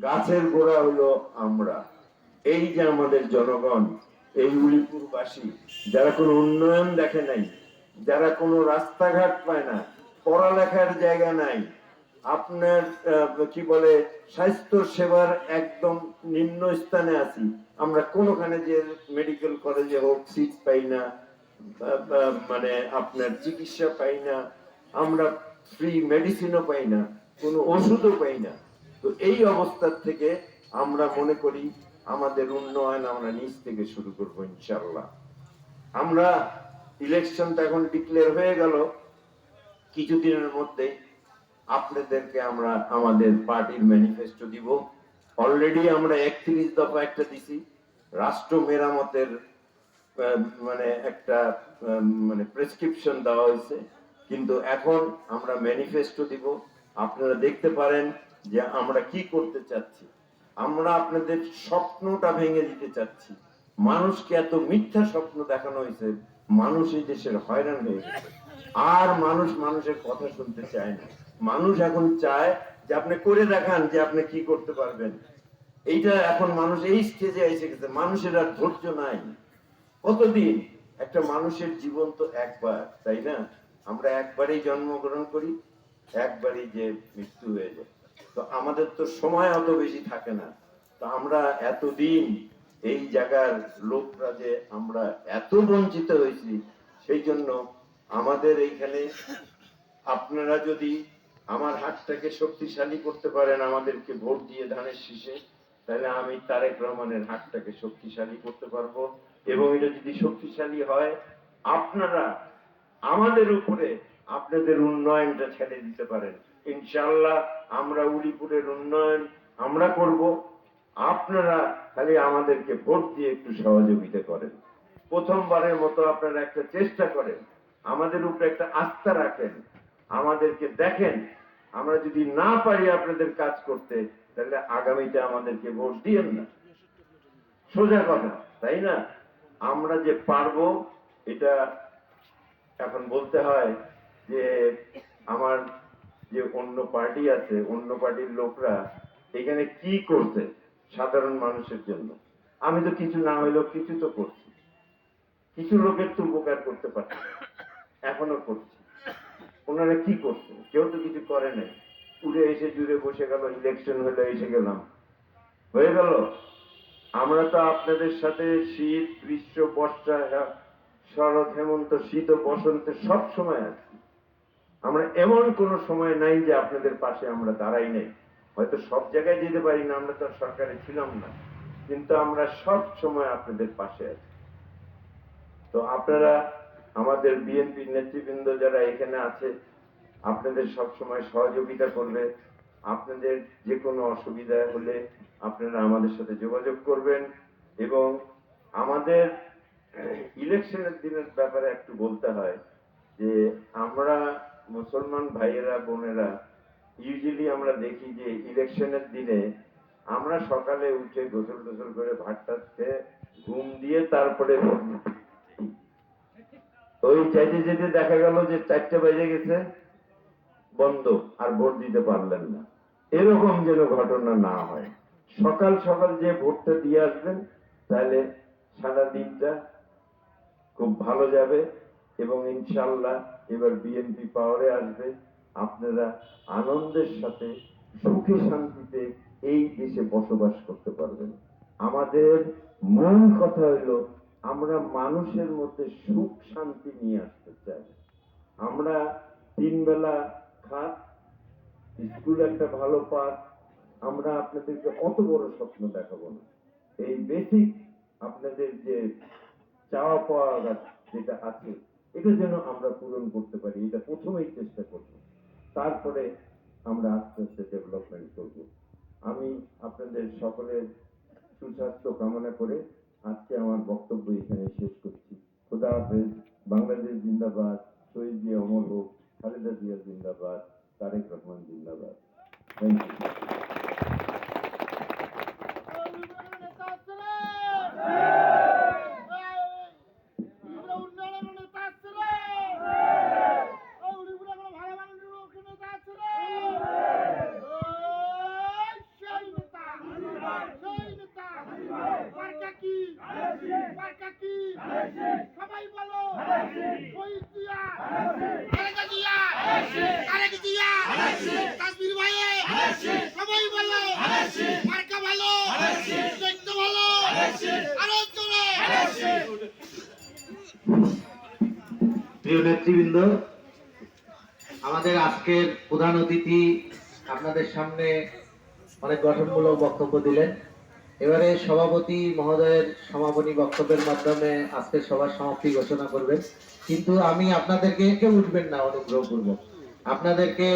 গাছের গোড়া হলো আমরা। এই যে আমাদের জনগণ, এই উলিপুরবাসী, যারা কোনো উন্নয়ন দেখে নাই, যারা কোনো রাস্তাঘাট পায় না, পড়ালেখার জায়গা নাই, আপনার কি বলে স্বাস্থ্য সেবার একদম নিম্ন স্থানে আছি আমরা। কোনোখানে যে মেডিকেল কলেজে হোক সিট পাই না, মানে আপনার চিকিৎসা পাই না, আমরা ফ্রি মেডিসিনও পাই না, কোনো ওষুধও পাই না। তো এই অবস্থার থেকে আমরা মনে করি আমাদের উন্নয়ন আমরা নিচ থেকে শুরু করব ইনশাআল্লাহ। আমরা ইলেকশনটা এখন ডিক্লেয়ার হয়ে গেল, কিছুদিনের মধ্যে আপনাদেরকে আমরা আমাদের পার্টির ম্যানিফেস্টো দিব। অলরেডি আমরা 31 দফা একটা দিছি, রাষ্ট্র মেরামতের মানে একটা মানে প্রেসক্রিপশন দেওয়া হয়েছে, কিন্তু এখন আমরা ম্যানিফেস্টো দিব। আপনারা দেখতে পারেন যে আমরা কি করতে চাচ্ছি। আমরা আপনাদের স্বপ্নটা ভেঙে দিতে চাচ্ছি। মানুষকে এত মিথ্যা স্বপ্ন দেখানো হয়েছে, মানুষ এই দেশের হয়রান হয়ে গেছে। আর মানুষ মানুষের কথা শুনতে চায় না। মানুষ এখন চায় যে আপনি করে দেখান যে আপনি কি করতে পারবেন। এইটা এখন মানুষ এই স্টেজে এসে গেছে, মানুষের আর ধৈর্য নাই। কতদিন? একটা মানুষের জীবন তো একবার, তাই না? আমরা একবারই জন্মগ্রহণ করি, একবারই যে মৃত্যু হয়ে যায়। তো আমাদের তো সময় অত বেশি থাকে না। তো আমরা এতদিন এই জায়গার লোকরা যে আমরা এত বঞ্চিত হয়েছি, সেই জন্য আমাদের এইখানে আপনারা যদি আমার হাতটাকে শক্তিশালী করতে পারেন, আমাদেরকে ভোট দিয়ে ধানের শীষে, তাহলে আমি তারেক রহমানের হাতটাকে শক্তিশালী করতে পারবো। এবং এটা যদি শক্তিশালী হয়, আপনারা আমাদের উপরে আপনাদের উন্নয়নটা ছেড়ে দিতে পারেন। ইনশাআল্লাহ আমরা উলিপুরের উন্নয়ন আমরা করব। আপনারা খালি আমাদেরকে ভোট দিয়ে একটু সহযোগিতা করেন। প্রথমবারের মতো আপনারা একটা চেষ্টা করেন, আমাদের উপরে একটা আস্থা রাখেন, আমাদেরকে দেখেন। আমরা যদি না পারি আপনাদের কাজ করতে, তাহলে আগামীতে আমাদেরকে ভোট দিয়েন না। সোজা কথা, তাই না? আমরা যে পারবো এটা এখন বলতে হয় যে আমার যে অন্য পার্টি আছে, অন্য পার্টির লোকরা এখানে কি করছে সাধারণ মানুষের জন্য। আমি তো কিছু না হইলেও কিছু তো করছি, কিছু লোকের তো উপকার করতে পারছি, এখনো করছি। ওনারা কি করছে? কেউ তো কিছু করে নাই। উড়ে এসে জুড়ে বসে গেল, ইলেকশন হলে এসে গেলাম, হয়ে গেল। আমরা তো আপনাদের সাথে শীত, গ্রীষ্ম, বর্ষা, শরৎ, হেমন্ত, শীত ও বসন্তে সব সময় আছি। আমরা এমন কোন সময় নাই যে আপনাদের পাশে আমরা দাঁড়াই নাই। হয়তো সব জায়গায় যেতে পারি না, আমরা তো সরকারে ছিলাম না, কিন্তু আমরা সব সময় আপনাদের পাশে আছি। তো আপনারা আমাদের বিএনপি নেতৃবৃন্দ যারা এখানে আছে, আপনাদের সব সময় সহযোগিতা করবে। আপনাদের যে কোনো অসুবিধা হলে আপনারা আমাদের সাথে যোগাযোগ করবেন। এবং আমাদের ইলেকশনের দিনের ব্যাপারে একটু বলতে হয় যে আমরা মুসলমান ভাইয়েরা বোনেরা ইউজুয়ালি আমরা দেখি যে ইলেকশনের দিনে আমরা সকালে উঠে গোসল টোসল করে ভাত টাত খেয়ে ঘুম দিয়ে তারপরে ওই চাইতে যেতে দেখা গেল যে 4টা বেজে গেছে, বন্ধ, আর ভোট দিতে পারলেন না। এরকম যেন ঘটনা না হয়। সকাল সকাল যে ভোটটা দিয়ে আসবেন, তাহলে সারা দিনটা খুব ভালো যাবে। এবং ইনশাআল্লাহ এবার বিএনপি পাওয়ারে আসবে। আপনারা আনন্দের সাথে সুখে শান্তিতে এই দেশে বসবাস করতে পারবেন। আমাদের মূল কথা হলো আমরা মানুষের মধ্যে সুখ শান্তি নিয়ে আসতে চাই। আমরা 3 বেলা খাত, স্কুল একটা ভালো পাঠ, আমরা আপনাদেরকে অত বড় স্বপ্ন দেখাবো না। এই বেসিক আপনাদের যে চাওয়া পাওয়া যেটা আছে, এটা যেন আমরা পূরণ করতে পারি, এটা প্রথমেই চেষ্টা করব। তারপরে আমরা আস্তে আস্তে ডেভেলপমেন্ট করব। আমি আপনাদের সকলের সুস্বাস্থ্য কামনা করে আজকে আমার বক্তব্য এখানে শেষ করছি। খোদা হাফেজ। বাংলাদেশ জিন্দাবাদ। শহীদ জিয়া অমর হোক। খালেদা জিয়া জিন্দাবাদ। তারেক রহমান জিন্দাবাদ। Thank you. প্রিয় নেতৃবৃন্দ, আমাদের আজকের প্রধান অতিথি আপনাদের সামনে অনেক গঠনমূলক বক্তব্য দিলেন। এবারে সভাপতি মহোদয়ের সমাপনী বক্তব্যের মাধ্যমে আজকের সভার সমাপ্তি ঘোষণা করবেন। কিন্তু আমি আপনাদেরকে কেউ উঠবেন না অনুগ্রহপূর্বক। আপনাদেরকে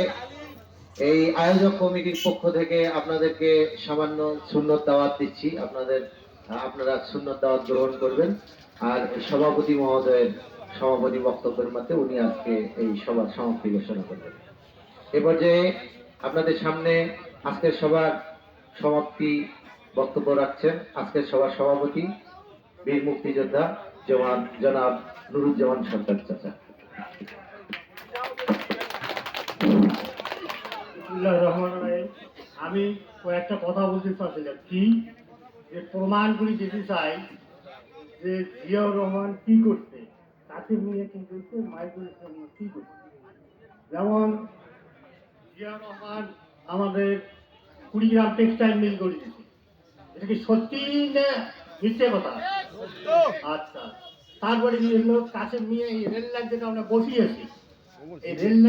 এই আয়োজক কমিটির পক্ষ থেকে আপনাদেরকে সামান্য সুন্নত দাওয়াত দিচ্ছি। আপনারা সুন্নত দাওয়াত গ্রহণ করবেন। আর সভাপতি মহোদয়ের সমাপনী বক্তব্যের মাধ্যমে উনি আজকে এই সভার সমাপ্তি ঘোষণা করবেন। এ পর্যায়ে আপনাদের সামনে আজকের সভার সমাপ্তি বক্তব্য রাখছেন আজকের সভার সভাপতি বীর মুক্তিযোদ্ধা জনাব নুরুজ্জামান সরকার চাচা। আমি কয়েকটা কথা বলতে চাচ্ছিলাম কি যে প্রমাণ করে যেতে চাই যে জিয়াউর রহমান কি করতে তাকে নিয়ে কি করতে মাইকুল ইসলাম কি করতে। যেমন জিয়াউর রহমান আমাদের কুড়িগ্রাম টেক্সটাইল মিল করে দিয়েছে, এটা কি সত্যি না মিথ্যে কথা? আচ্ছা, তারপরে কি হলো কাছে নিয়ে এই রেল লাইন যেটা আমরা বসিয়েছি, এই রেল লাইন